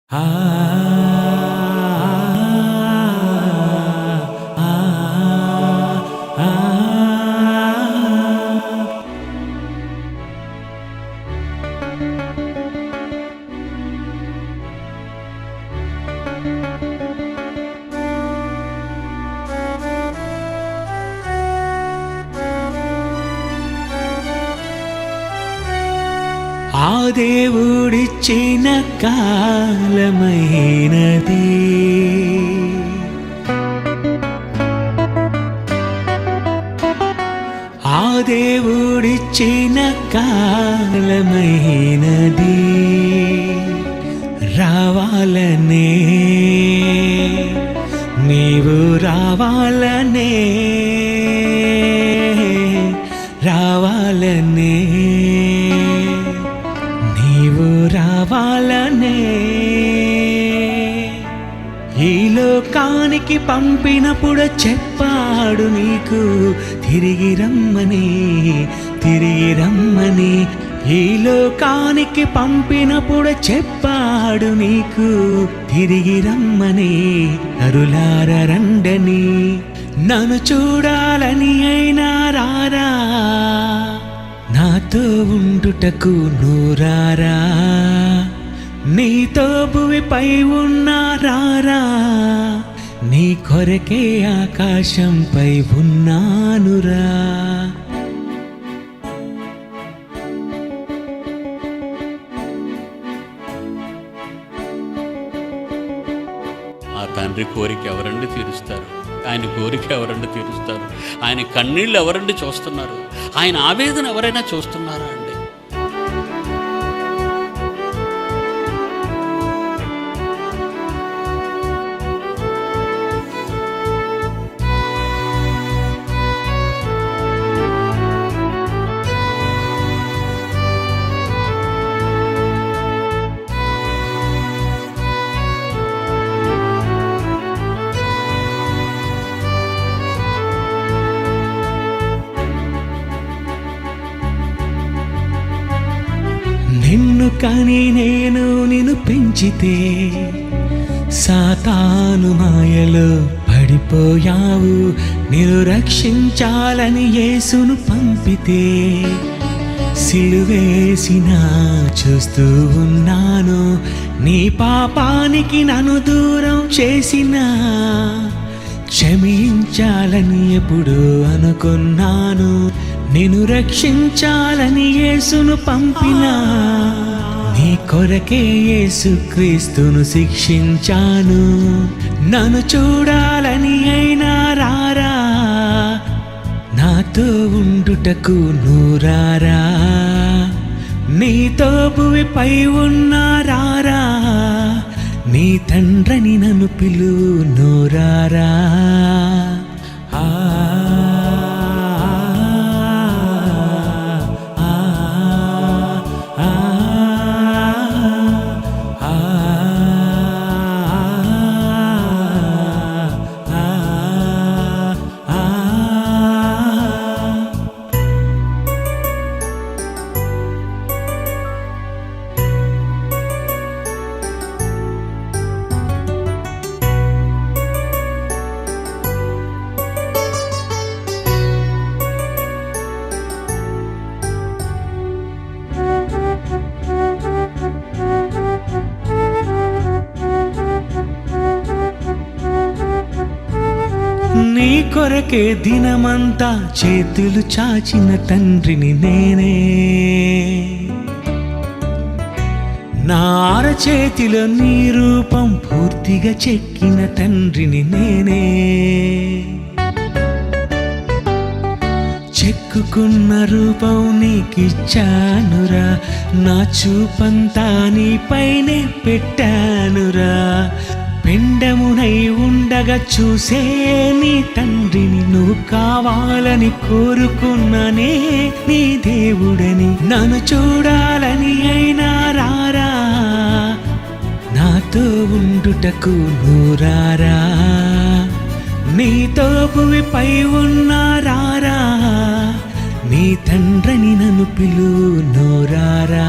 ఆ దేవుడిచ్చిన కాలమైనది, ఆ దేవుడిచ్చిన కాలమైనది, రావాలనే నీవు రావాలనే, రావాలనే నీవు రావాలనే. ఈ లోకానికి పంపినప్పుడు చెప్పాడు నీకు తిరిగి రమ్మని, తిరిగి రమ్మని. ఈ లోకానికి పంపినప్పుడు చెప్పాడు నీకు తిరిగి రమ్మని, నరులార రండని, నన్ను చూడాలని అయినా రారా, నాతో ఉండుటకు నూరారా, నీతో భువిపై ఉన్నారారా, నీ కొరకే ఆకాశంపై ఉన్నానురా. ఆ తండ్రి కోరిక ఎవరండి తీరుస్తారు? ఆయన కోరిక ఎవరండి తీరుస్తారు? ఆయన కన్నీళ్ళు ఎవరండి చూస్తున్నారు? ఆయన ఆవేదన ఎవరైనా చూస్తున్నారా అండి? నిన్ను కని నేను నిన్ను పెంచితే సాతాను మాయలో పడిపోయావు, నిన్ను రక్షించాలని యేసును పంపితే సిలువేసిన చూస్తూ ఉన్నాను, నీ పాపానికి నన్ను దూరం చేసిన క్షమించాలని ఎప్పుడు అనుకున్నాను, నిన్ను రక్షించాలని యేసును పంపినా, నీ కొరకే యేసుక్రీస్తును శిక్షించాను, నన్ను చూడాలని అయినా రారా, నాతో ఉండుటకు నూరారా, నీతో భువిపై ఉన్నారారా, నీ తండ్రిని నన్ను పిలువు నూరారా. నీ కొరకే దినమంతా చేతులు చాచిన తండ్రిని నేనే, నా అరచేతిలో నీ రూపం పూర్తిగా చెక్కిన తండ్రిని నేనే, చెక్కుకున్న రూపం నీకిచ్చానురా, నా చూపంతా నీపైనే పెట్టానురా, పిండమునై ఉండగా చూసే నీ తండ్రిని నువ్వు కావాలని కోరుకున్నానే, నీ దేవుడని నన్ను చూడాలని అయినా రారా, నాతో ఉండుటకు నూరారా, నీతో భువిపై ఉన్నారారా, నీ తండ్రిని నన్ను పిలువు నూరారా.